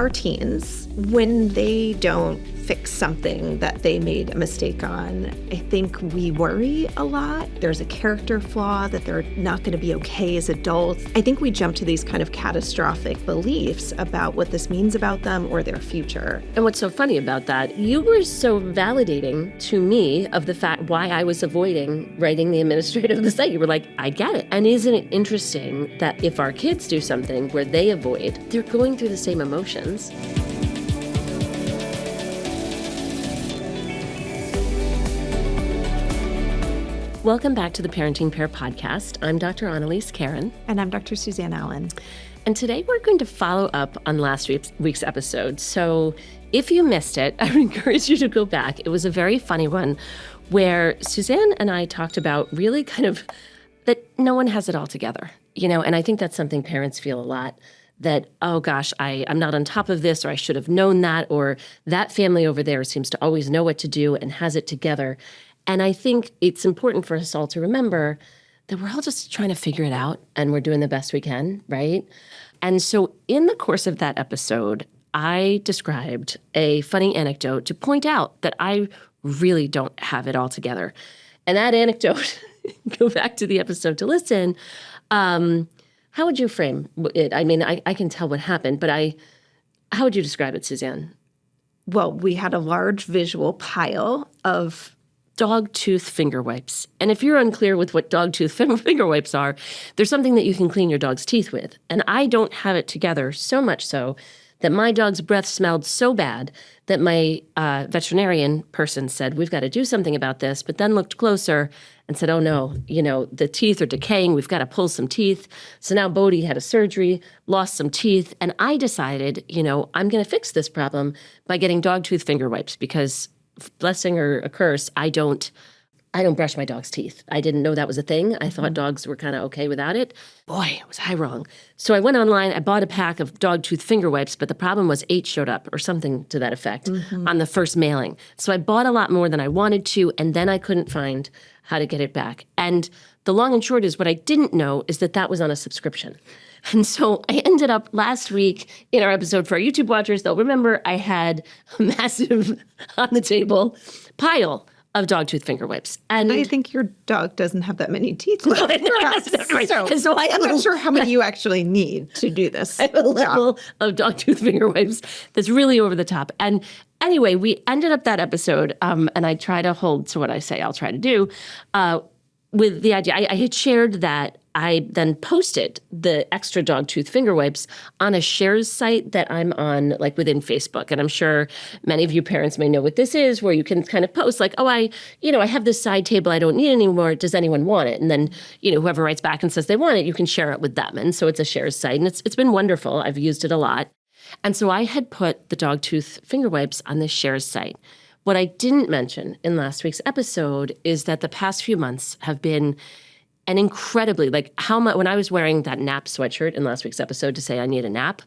our teens, when they don't fix something that they made a mistake on, I think we worry a lot. There's a character flaw that they're not going to be okay as adults. I think we jump to these kind of catastrophic beliefs about what this means about them or their future. And what's so funny about that, you were so validating to me of the fact why I was avoiding writing the administrative of the site. You were like, I get it. And isn't it interesting that if our kids do something where they avoid, they're going through the same emotions? Welcome back to the Parenting Pair podcast. I'm Dr. Annalise Karen. And I'm Dr. Suzanne Allen. And today we're going to follow up on last week's episode. So if you missed it, I would encourage you to go back. It was a very funny one where Suzanne and I talked about really kind of that no one has it all together, and I think that's something parents feel a lot. That, oh gosh, I'm not on top of this, or I should have known that, or that family over there seems to always know what to do and has it together. And I think it's important for us all to remember that we're all just trying to figure it out and we're doing the best we can, right? And so in the course of that episode, I described a funny anecdote to point out that I really don't have it all together. And that anecdote, go back to the episode to listen, how would you frame it? I mean, I can tell what happened, but how would you describe it, Suzanne? Well, we had a large visual pile of dog tooth finger wipes. And if you're unclear with what dog tooth finger wipes are, there's something that you can clean your dog's teeth with. And I don't have it together, so much so that my dog's breath smelled so bad that my veterinarian person said, we've got to do something about this, but then looked closer and said, oh no, the teeth are decaying. We've got to pull some teeth. So now Bodhi had a surgery, lost some teeth. And I decided, I'm going to fix this problem by getting dog tooth finger wipes because, blessing or a curse, I don't brush my dog's teeth. I didn't know that was a thing. I thought dogs were kind of okay without it. Boy, was I wrong. So I went online, I bought a pack of dog tooth finger wipes, but the problem was 8 showed up or something to that effect on the first mailing. So I bought a lot more than I wanted to, and then I couldn't find how to get it back. And the long and short is what I didn't know is that was on a subscription. And so I ended up last week in our episode for our YouTube watchers, they'll remember I had a massive on the table pile of dog tooth finger wipes. And I think your dog doesn't have that many teeth left. Right. So I'm not sure how many you actually need to do this. I have a level of dog tooth finger wipes that's really over the top. And anyway, we ended up that episode, and I try to hold to what I say I'll try to do, with the idea. I had shared that I then posted the extra dog tooth finger wipes on a shares site that I'm on, like within Facebook. And I'm sure many of you parents may know what this is, where you can kind of post like, oh, I have this side table I don't need anymore. Does anyone want it? And then, whoever writes back and says they want it, you can share it with them. And so it's a shares site, and it's been wonderful. I've used it a lot. And so I had put the dog tooth finger wipes on this shares site. What I didn't mention in last week's episode is that the past few months have been an incredibly, like how much, when I was wearing that nap sweatshirt in last week's episode to say I need a nap,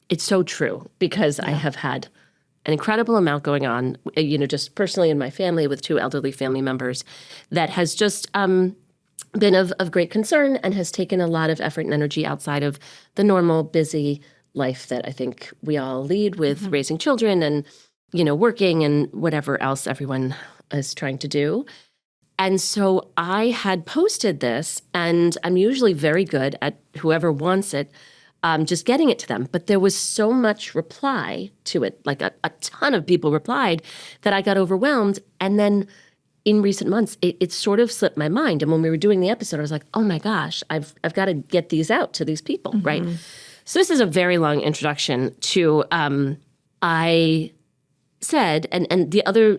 it's so true because I have had an incredible amount going on, just personally in my family with 2 elderly family members that has just been of great concern and has taken a lot of effort and energy outside of the normal busy life that I think we all lead with raising children and, working and whatever else everyone is trying to do. And so I had posted this, and I'm usually very good at whoever wants it, just getting it to them. But there was so much reply to it, like a ton of people replied, that I got overwhelmed. And then in recent months, it sort of slipped my mind. And when we were doing the episode, I was like, oh my gosh, I've got to get these out to these people, right? So this is a very long introduction to, I said,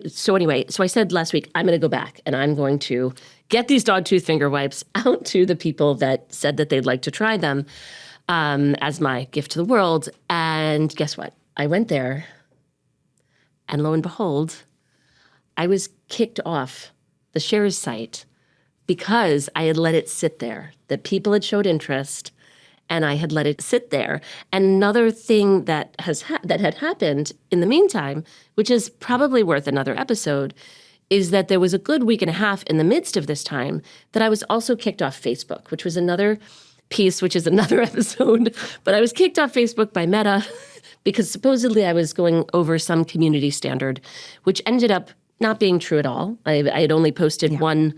so I said last week, I'm going to go back and I'm going to get these dog tooth finger wipes out to the people that said that they'd like to try them as my gift to the world. And guess what? I went there and lo and behold, I was kicked off the shares site because I had let it sit there, that people had showed interest and I had let it sit there. And another thing that had happened in the meantime, which is probably worth another episode, is that there was a good week and a half in the midst of this time that I was also kicked off Facebook, which was another piece, which is another episode. But I was kicked off Facebook by Meta because supposedly I was going over some community standard, which ended up not being true at all. I had only posted one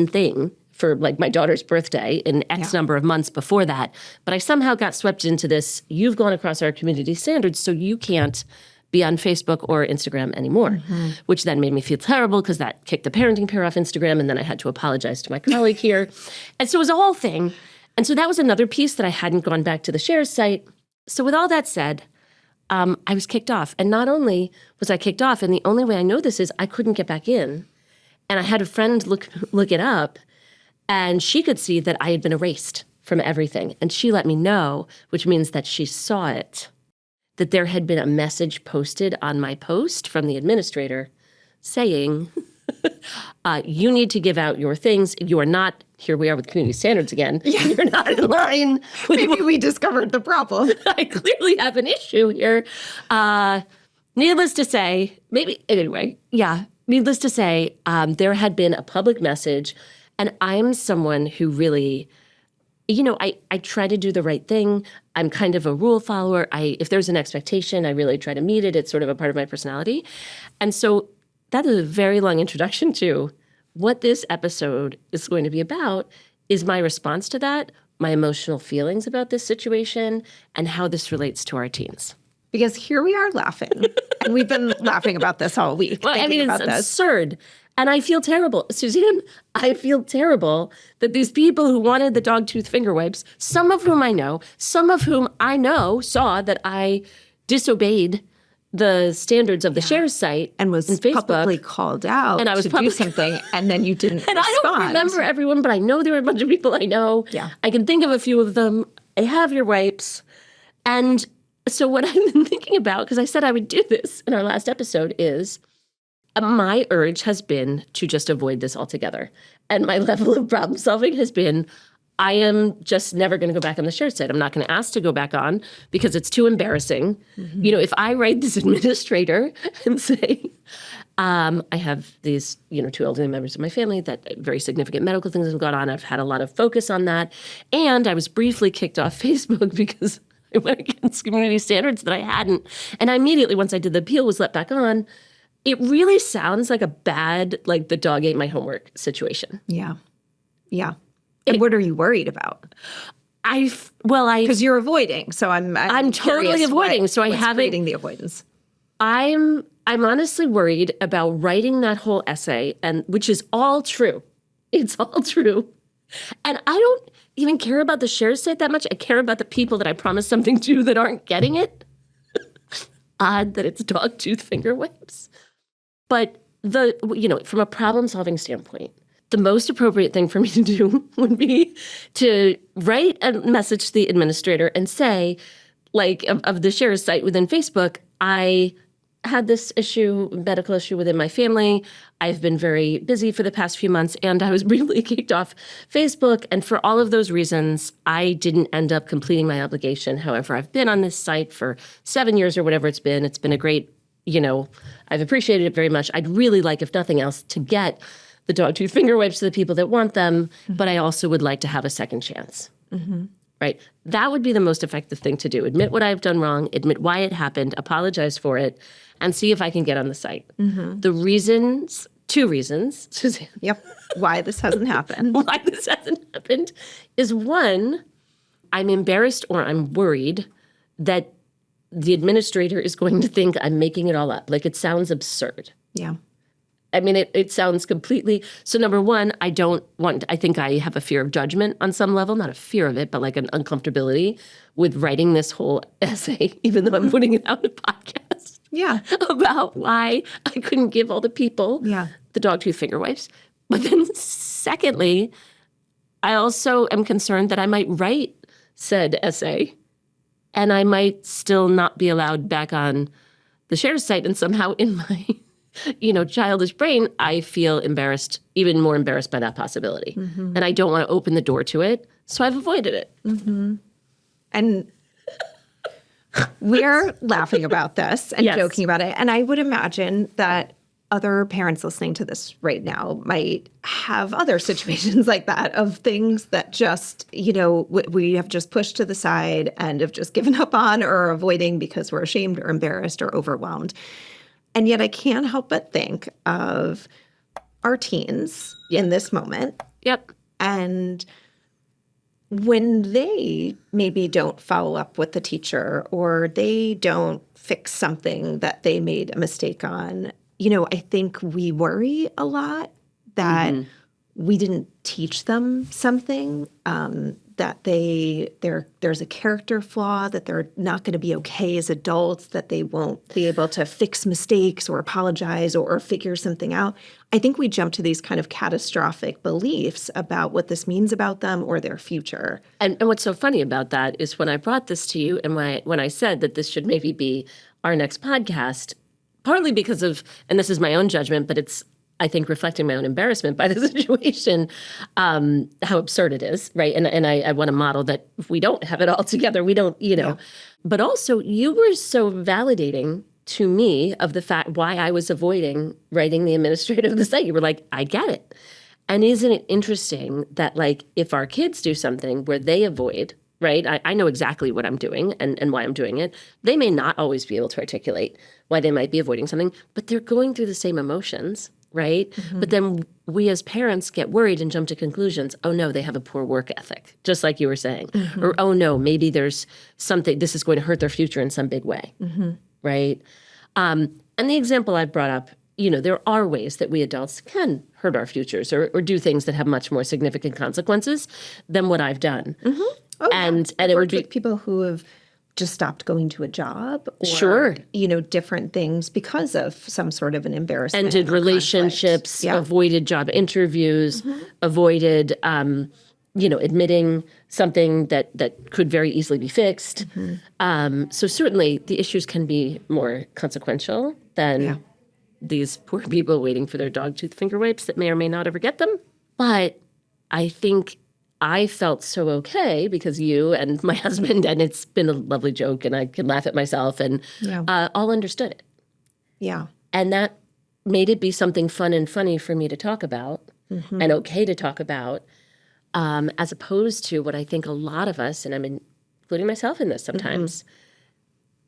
thing for like my daughter's birthday in X number of months before that. But I somehow got swept into this, you've gone across our community standards, so you can't be on Facebook or Instagram anymore, which then made me feel terrible because that kicked the parenting pair off Instagram, and then I had to apologize to my colleague here. And so it was a whole thing. And so that was another piece that I hadn't gone back to the Shares site. So with all that said, I was kicked off. And not only was I kicked off, and the only way I know this is I couldn't get back in. And I had a friend look it up, and she could see that I had been erased from everything. And she let me know, which means that she saw it, that there had been a message posted on my post from the administrator saying, you need to give out your things. You are not, here we are with community standards again, you're not in line. Maybe we discovered the problem. I clearly have an issue here. Needless to say, needless to say, there had been a public message, and I'm someone who really, I try to do the right thing. I'm kind of a rule follower. If there's an expectation, I really try to meet it. It's sort of a part of my personality. And so that is a very long introduction to what this episode is going to be about, is my response to that, my emotional feelings about this situation, and how this relates to our teens. Because here we are laughing. And we've been laughing about this all week. Well, I mean, it's absurd. And I feel terrible. Suzanne, I feel terrible that these people who wanted the dog-tooth finger wipes, some of whom I know, some of whom I know saw that I disobeyed the standards of the Shares site and was in Facebook, publicly called out and I was to do something, and then you didn't And respond. I don't remember everyone, but I know there are a bunch of people I know. Yeah. I can think of a few of them. I have your wipes. And so what I've been thinking about, because I said I would do this in our last episode, is my urge has been to just avoid this altogether. And my level of problem solving has been, I am just never going to go back on the Shares site. I'm not going to ask to go back on because it's too embarrassing. If I write this administrator and say, I have these, two elderly members of my family that very significant medical things have gone on. I've had a lot of focus on that. And I was briefly kicked off Facebook because I went against community standards that I hadn't. And I immediately, once I did the appeal, was let back on. It really sounds like a bad, like the dog ate my homework situation. Yeah. Yeah. And what are you worried about? Because you're avoiding. So I'm totally avoiding. So I what's haven't creating the avoidance. I'm honestly worried about writing that whole essay, and which is all true. It's all true. And I don't even care about the Shares site that much. I care about the people that I promised something to that aren't getting it. Odd that it's dog tooth finger wipes. But from a problem-solving standpoint, the most appropriate thing for me to do would be to write a message to the administrator and say, of the Shares site within Facebook, I had this medical issue within my family. I've been very busy for the past few months, and I was briefly kicked off Facebook. And for all of those reasons, I didn't end up completing my obligation. However, I've been on this site for 7 years or whatever it's been. It's been a great, I've appreciated it very much. I'd really like, if nothing else, to get the dog tooth finger wipes to the people that want them, but I also would like to have a second chance. Right? That would be the most effective thing to do. Admit what I've done wrong, admit why it happened, apologize for it, and see if I can get on the site. The reasons, 2 reasons, Suzanne. Yep. Why this hasn't happened. Why this hasn't happened is, 1, I'm embarrassed or I'm worried that the administrator is going to think I'm making it all up. Like, it sounds absurd. Yeah. I mean, it sounds completely. So number 1, I think I have a fear of judgment on some level, not a fear of it, but like an uncomfortability with writing this whole essay, even though I'm putting it out in a podcast. Yeah. About why I couldn't give all the people the dog tooth finger wipes. But then secondly, I also am concerned that I might write said essay and I might still not be allowed back on the Shares site, and somehow in my childish brain, I feel embarrassed, even more embarrassed by that possibility. And I don't want to open the door to it, so I've avoided it. And we're laughing about this and joking about it. And I would imagine that other parents listening to this right now might have other situations like that of things that just, we have just pushed to the side and have just given up on or are avoiding because we're ashamed or embarrassed or overwhelmed. And yet I can't help but think of our teens in this moment. Yep. And when they maybe don't follow up with the teacher or they don't fix something that they made a mistake on, I think we worry a lot that we didn't teach them something, that there's a character flaw, that they're not going to be okay as adults, that they won't be able to fix mistakes or apologize or figure something out. I think we jump to these kind of catastrophic beliefs about what this means about them or their future. And what's so funny about that is when I brought this to you and when I said that this should maybe be our next podcast, partly because of, and this is my own judgment, but it's, I think, reflecting my own embarrassment by the situation, how absurd it is, right? And I want to model that if we don't have it all together, we don't, But also, you were so validating to me of the fact why I was avoiding writing the administrative of the site. You were like, I get it. And isn't it interesting that, like, if our kids do something where they avoid, right? I know exactly what I'm doing and why I'm doing it. They may not always be able to articulate why they might be avoiding something, but they're going through the same emotions, right? But then we as parents get worried and jump to conclusions. Oh, no, they have a poor work ethic, just like you were saying. Or, oh, no, maybe there's something, this is going to hurt their future in some big way, right? And the example I brought up, there are ways that we adults can hurt our futures or do things that have much more significant consequences than what I've done. Oh, and it would be with people who have just stopped going to a job or, Sure. Different things because of some sort of an embarrassment. ended or relationships, conflict. Yeah. avoided job interviews, avoided, admitting something that could very easily be fixed. So certainly the issues can be more consequential than these poor people waiting for their dog tooth finger wipes that may or may not ever get them. But I think I felt so okay because you and my husband, and it's been a lovely joke and I can laugh at myself and all understood it. Yeah. And that made it be something fun and funny for me to talk about and okay to talk about, as opposed to what I think a lot of us, and I'm including myself in this sometimes,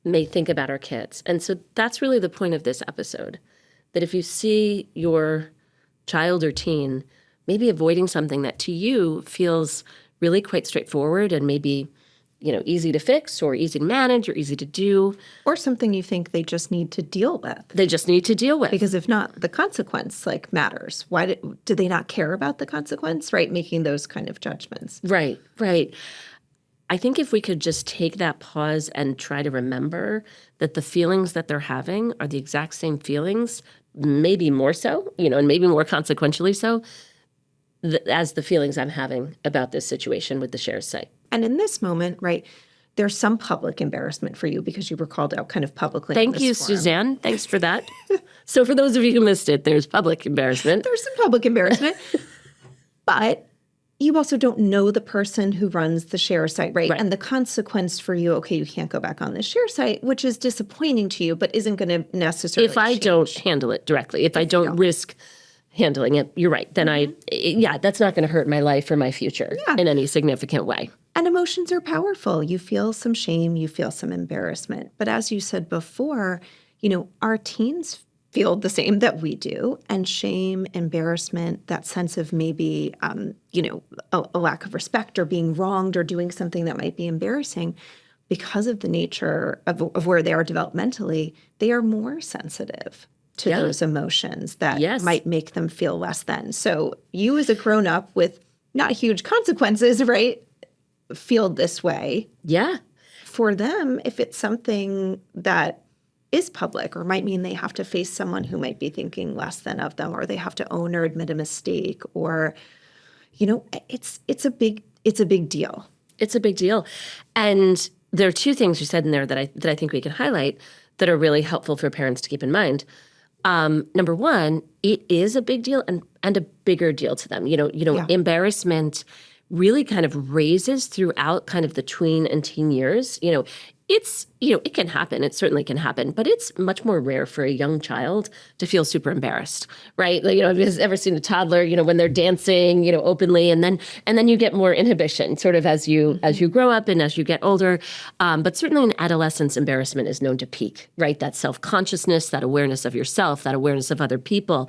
may think about our kids. And so that's really the point of this episode, that if you see your child or teen maybe avoiding something that to you feels really quite straightforward and maybe, easy to fix or easy to manage or easy to do. Or something you think they just need to deal with. They just need to deal with. Because if not, the consequence matters. Why do they not care about the consequence, right? Making those kind of judgments. Right. I think if we could just take that pause and try to remember that the feelings that they're having are the exact same feelings, maybe more so, and maybe more consequentially so, as the feelings I'm having about this situation with the Shares site. And in this moment, right, there's some public embarrassment for you because you were called out kind of publicly. Thank you, Suzanne. Thanks for that. So for those of you who missed it, there's public embarrassment. There's some public embarrassment. But you also don't know the person who runs the Share site, right? And the consequence for you, okay, you can't go back on the Share site, which is disappointing to you, but isn't going to necessarily If I don't handle it directly, if I don't risk handling it, you're right. Then that's not going to hurt my life or my future in any significant way. And emotions are powerful. You feel some shame, you feel some embarrassment. But as you said before, our teens feel the same that we do. And shame, embarrassment, that sense of maybe, a lack of respect or being wronged or doing something that might be embarrassing, because of the nature of where they are developmentally, they are more sensitive to those emotions that might make them feel less than. So you as a grown-up with not huge consequences, right, feel this way. Yeah. For them, if it's something that is public or might mean they have to face someone who might be thinking less than of them, or they have to own or admit a mistake, or, it's a big deal. It's a big deal. And there are two things you said in there that I think we can highlight that are really helpful for parents to keep in mind. Number one, it is a big deal and a bigger deal to them. Embarrassment really kind of raises throughout kind of the tween and teen years. it's, it can happen. It certainly can happen, but it's much more rare for a young child to feel super embarrassed, right? Like, have you ever seen a toddler, when they're dancing, openly, and then you get more inhibition sort of as you grow up and as you get older. But certainly in adolescence, embarrassment is known to peak, right? That self-consciousness, that awareness of yourself, that awareness of other people,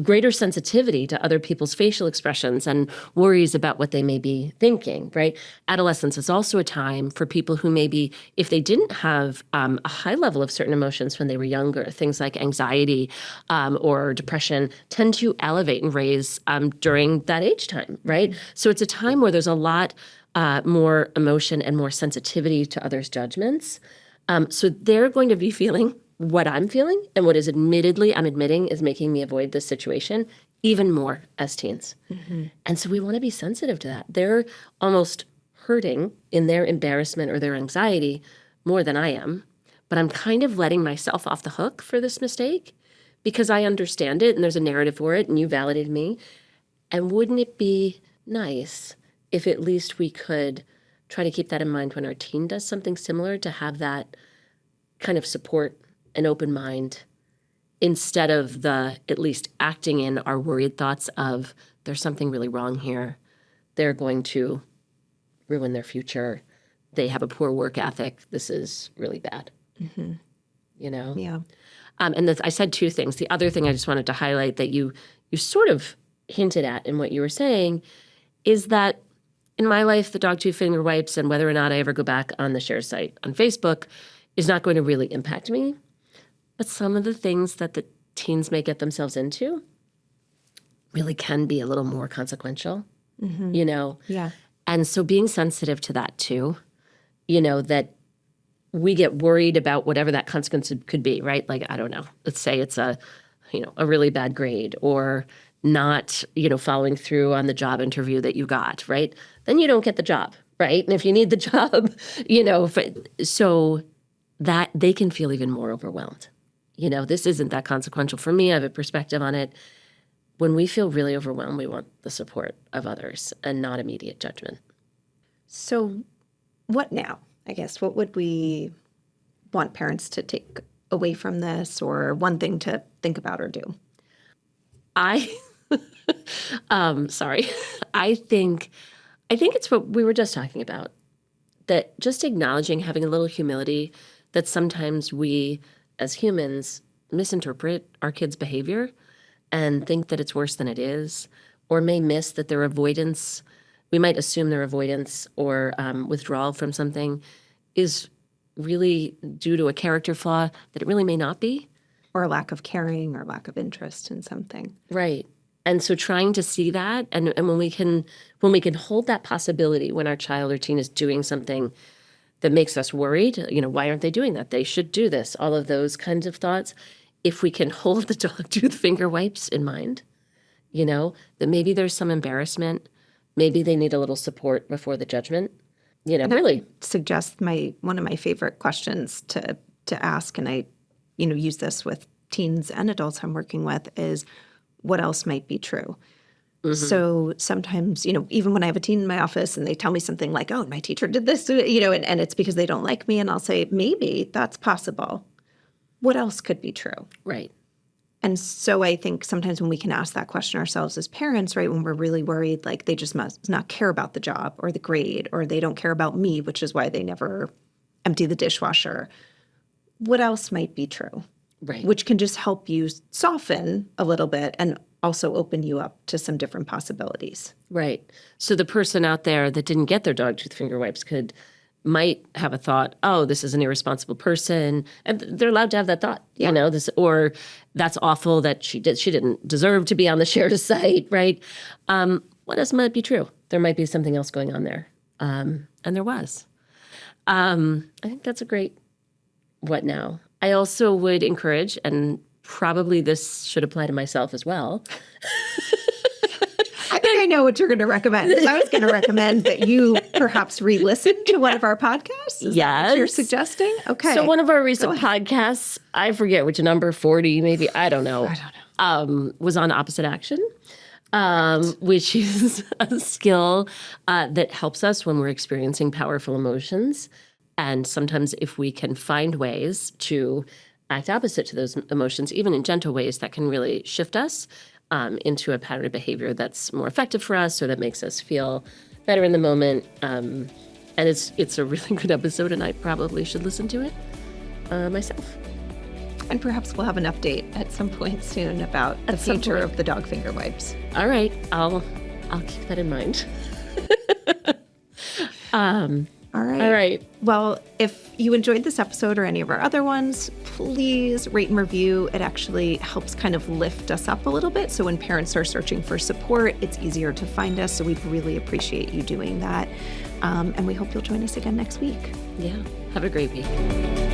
greater sensitivity to other people's facial expressions and worries about what they may be thinking, right? Adolescence is also a time for people who maybe, if they didn't have a high level of certain emotions when they were younger, things like anxiety or depression tend to elevate and raise during that age time, right? So it's a time where there's a lot more emotion and more sensitivity to others' judgments. So they're going to be feeling what I'm feeling and what is I'm admitting is making me avoid this situation even more as teens. Mm-hmm. And so we want to be sensitive to that. They're almost hurting in their embarrassment or their anxiety more than I am, but I'm kind of letting myself off the hook for this mistake because I understand it and there's a narrative for it and you validated me. And wouldn't it be nice if at least we could try to keep that in mind when our teen does something similar, to have that kind of support and open mind instead of the at least acting in our worried thoughts of there's something really wrong here. They're going to ruin their future. They have a poor work ethic. This is really bad. Mm-hmm. Yeah. And I said two things. The other thing I just wanted to highlight that you sort of hinted at in what you were saying is that in my life, the dog tooth finger wipes and whether or not I ever go back on the share site on Facebook is not going to really impact me. But some of the things that the teens may get themselves into really can be a little more consequential, Yeah. And so being sensitive to that too, that we get worried about whatever that consequence could be, right? Like, I don't know, let's say it's a really bad grade or not, following through on the job interview that you got, right? Then you don't get the job, right? And if you need the job, so that they can feel even more overwhelmed. This isn't that consequential for me. I have a perspective on it. When we feel really overwhelmed, we want the support of others and not immediate judgment. So what now? I guess, what would we want parents to take away from this, or one thing to think about or do? Sorry. I think it's what we were just talking about, that just acknowledging, having a little humility that sometimes we as humans misinterpret our kids' behavior and think that it's worse than it is, or may miss that their avoidance, we might assume their avoidance or withdrawal from something is really due to a character flaw that it really may not be. Or a lack of caring or lack of interest in something. Right. And so trying to see that, and when we can hold that possibility when our child or teen is doing something that makes us worried, why aren't they doing that? They should do this. All of those kinds of thoughts. If we can hold the dog tooth finger wipes in mind, that maybe there's some embarrassment, maybe they need a little support before the judgment, really. Suggest one of my favorite questions to ask, and I, use this with teens and adults I'm working with, is what else might be true? Mm-hmm. So sometimes, even when I have a teen in my office and they tell me something like, oh, my teacher did this, and it's because they don't like me. And I'll say, maybe that's possible. What else could be true? Right. And so I think sometimes when we can ask that question ourselves as parents, right, when we're really worried, like they just must not care about the job or the grade, or they don't care about me, which is why they never empty the dishwasher. What else might be true? Right. Which can just help you soften a little bit and also open you up to some different possibilities. Right. So the person out there that didn't get their dog tooth finger wipes might have a thought, oh, this is an irresponsible person. And they're allowed to have that thought, or that's awful that she didn't deserve to be on the shared site, right? What else might be true? There might be something else going on there. And there was. I think that's a great what now. I also would encourage, and probably this should apply to myself as well. I think I know what you're going to recommend. I was going to recommend that you perhaps re-listen to one of our podcasts. Is that what you're suggesting? Okay. So one of our recent podcasts, I forget which number, 40 maybe, I don't know, was on opposite action, which is a skill that helps us when we're experiencing powerful emotions. And sometimes if we can find ways to act opposite to those emotions, even in gentle ways, that can really shift us into a pattern of behavior that's more effective for us or that makes us feel better in the moment. And it's a really good episode, and I probably should listen to it myself. And perhaps we'll have an update at some point soon about the future of the dog finger wipes. All right, I'll keep that in mind. All right. All right. Well, if you enjoyed this episode or any of our other ones, please rate and review. It actually helps kind of lift us up a little bit. So when parents are searching for support, it's easier to find us. So we'd really appreciate you doing that. And we hope you'll join us again next week. Yeah. Have a great week.